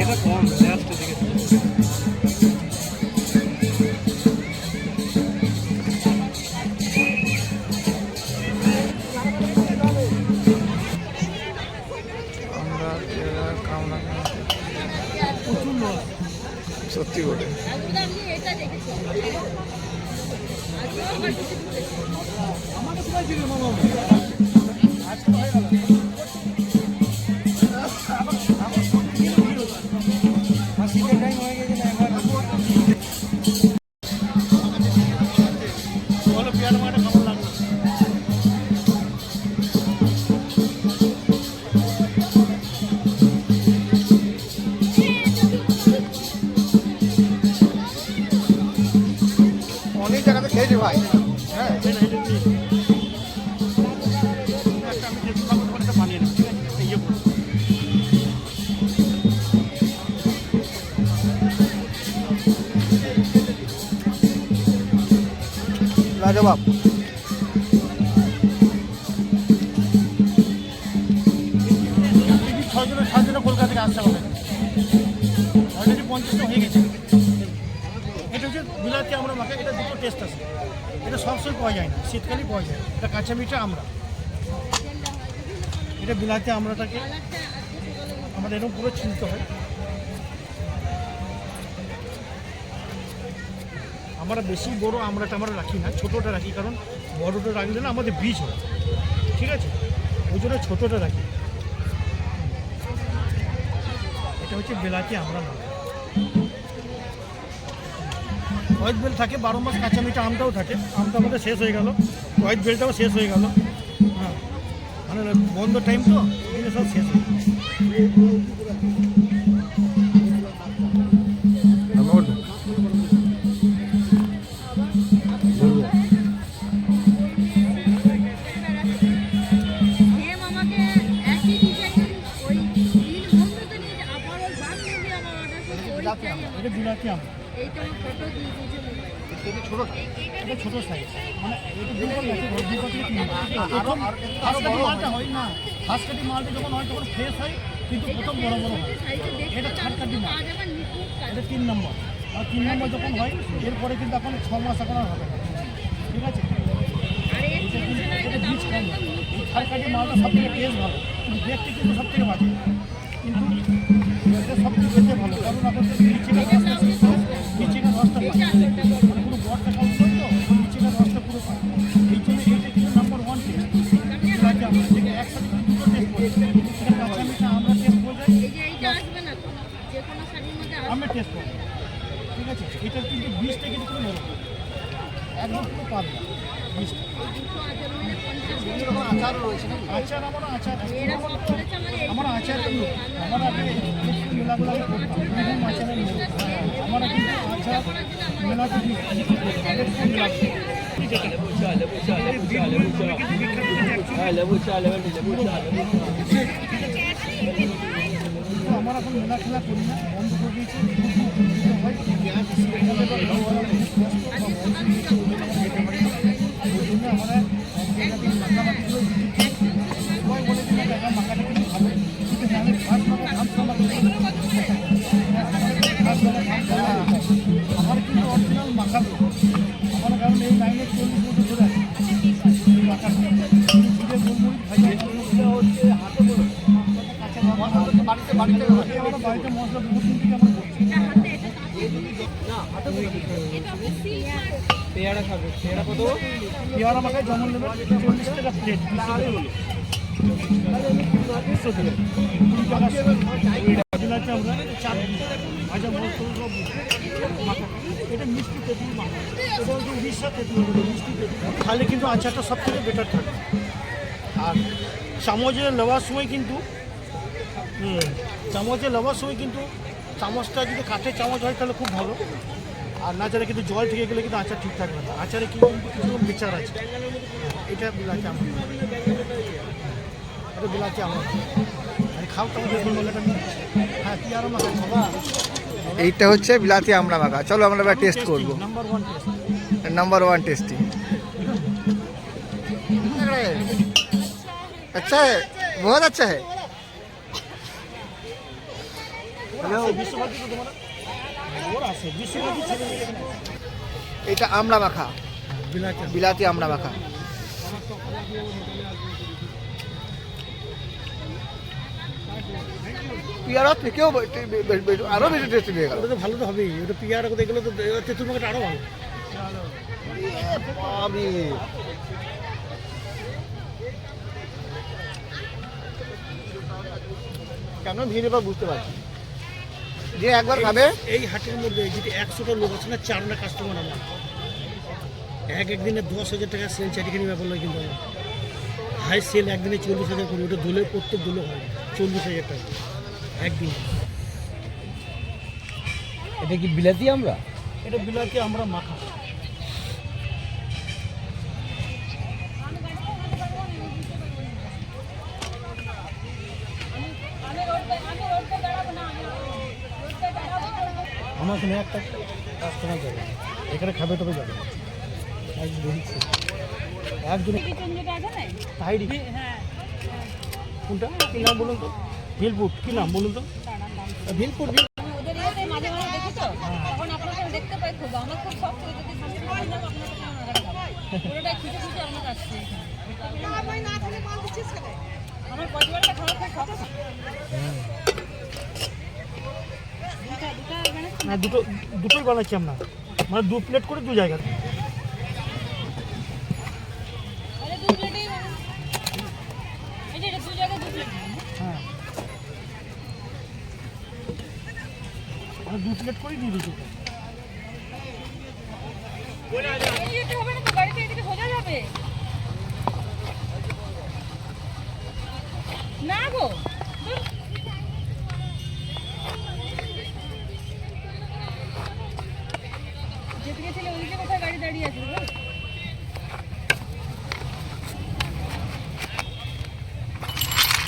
এটা কম লাস্টে দিকে। সত্যি করে অনেক জায়গাতে খেয়েছি ভাই। হ্যাঁ লাজবাব। ছয়জনে কলকাতা থেকে আসতে হবে, অলরেডি 50টা হয়ে গেছে। এটা হচ্ছে বিলাতি আমরা মাখা, এটা দুটো টেস্ট আছে। এটা সবসময় পাওয়া যায় না, শীতকালেই পাওয়া যায়। এটা কাঁচা মিঠা আমরা, এটা বিলাতি আমরাটাকে আমাদের এরকম পুরো ছিলতে হয়। আমরা বেশি বড় আমরাটা আমরা রাখি না, ছোটোটা রাখি, কারণ বড়োটা রাখলে না আমাদের বীজ হয়, ঠিক আছে, ওই জন্য ছোটোটা রাখি। এটা হচ্ছে বিলাতি আমরা না। হোয়াইট বেল থাকে 12 মাস, কাঁচা মিঠা আমটাও থাকে। আমটা আমাদের শেষ হয়ে গেল, হোয়াইট বেলটাও শেষ হয়ে গেল। হ্যাঁ, মানে বন্ধ টাইম তো এগুলো সব শেষ হয়ে গেল। এটা বিলাতি আম, এটা ছোটো সাইজ, মানে মালটা হয় না। ফার্স্ট কাটি মালটা যখন হয় তখন ফ্রেশ হয়, কিন্তু প্রথম বড় বড় হয়। এটা থার্ড কাটি মাল, এটা 3 নম্বর। আর 3 নম্বর যখন হয় এরপরে কিন্তু এখন 6 মাস এখন আর হবে না, ঠিক আছে। এটা বীজ কম হয়। এই থার্ড কাটি মালটা সব থেকে টেস্ট ভালো, কিন্তু দেখতে কিন্তু সব থেকে বাজে, কিন্তু এটা সব থেকে খেতে ভালো, কারণ আপনাদের নিচেটা রসটা পায়, মানে পুরো বরটা খাওয়া তো নিচেটা রসটা পুরো পায়। এই জন্য এইটা কিন্তু নাম্বার 1 টেস্ট। আমরা থেকে একসাথে দুটো টেস্ট করি, এটা কাঁচা মিঠা আমরা টেস্ট করে যাই, আমরা টেস্ট করি, ঠিক আছে। এটার কিন্তু বীজটা কিন্তু পুরো নরম, একদম পুরো পাতলা বীজটা। আচার রয়েছে, আচার আমার আচার আমার আচারের লোক, আমরা মেলাগুলো করতাম বিভিন্ন আচারের লোক। আমরা কিন্তু আচার মেলাতে আমরা এখন মেলা খেলা করি না, বন্ধ করে দিয়েছি। ওই জন্য আমরা মাখামাখি সবাই বলেছিল টাকা মাখাটা কিন্তু ভালো, কিন্তু আমি ফার্স্ট আমার কিন্তু অরিজিনাল মাখাবো আমার, কারণ এই লাইনে 40 বছর ধরে আছে এই মাখাটা। বাড়িতে মশলা দুদিন থেকে আমরা করছি। পেয়ারা খাবে, পেয়ারা কত? পেয়ারা মাখায় যেমন নেবে 40 টাকা প্লেট, 200 টাকা। আমরা চার ভাজা মাখা, এটা মিষ্টি তেঁতুল মাখা, এটা হচ্ছে উড়িষ্যা তেঁতুল, মিষ্টি তেঁতুল খালে কিন্তু আচারটা সব থেকে বেটার থাকে। আর চামচে নেওয়ার সময় কিন্তু চামচটা যদি কাঠের চামচ হয় তাহলে খুব ভালো, আর না চাইলে কিন্তু জল থেকে গেলে কিন্তু আচার ঠিক থাকবে না। আচারে কিন্তু কিছু বিচার আছে। এটা বিলাতি আম, এটা বিলাতি আম আর খাও তো। হ্যাঁ, কি আর মাখা খাবা? এইটা হচ্ছে বিলাতি আমড়া মাখা। চলো আমরা এবার টেস্ট করবো। Number 1 tasty. अच्छा है, बहुत अच्छा है। বিশ্বভারতী তো তোমার ওর আছে বিশ্বভারতী ছেলে মেয়ে এখানে আছে। এটা আমড়া মাখা, বিলাতি বিলাতি আমড়া মাখা। পিয়ারা থেকেও আরো বেশি টেস্টি হয়ে গেল। ওটা তো ভালো তো হবেই, ওটা পিয়ার এগুলো তো তেঁতুল মাখাটা আরও ভালো। আমি কেন ভিড় এবার বুঝতে পারছি, যে একবার খাবে। এই হাটের মধ্যে যদি 100টা লোক আছে না, 4 না কাস্টমার আমার একদিনে 10,000 টাকা সেল চারিখানি ব্যাপার নয় কিন্তু আমার হাই সেল একদিনে 40,000 করি, ওটা দোলে প্রত্যেক দোলে হয় 40,000 টাকা একদিন। এটা কি বিলাতি আমরা? এটা বিলাতি আমরা মাখা। আমার এখানে একটা কাস্টমার যাবে, এখানে খাবে তবে যাবে একজন তাইরি। কোনটা কি নাম বলুন তো? ভিলপুট কি নাম বলুন তো? ভিলপুট ওদের ইয়েতে মাঝে মাঝে দেখি তো, তখন আপনাকে দেখতে পাই খুব, আমার খুব শখ ছিল যদি সামনে থেকে বললাম আপনাকে কোনো আগাটা খাবো, পুরোটাই খুঁজে খুঁজে আমার আসছে আমার পরিবারটা খাওয়ার খুব শখ আছে। দুটা মানে না দুটোই বানাচ্ছি আমরা, মানে 2 প্লেট করে 2 জায়গাতে। আরে 2 প্লেটেই এই যে এটা 2 জায়গায় 2 প্লেট। হ্যাঁ আমি 2 প্লেট করে দিয়ে দিচ্ছি। এই যেতে হবে না তো, গাড়িতে এদিকে সোজা যাবে না গো। যেদিকে ছিল ওইদিকে কোথায় গাড়ি দাঁড়িয়ে আছে?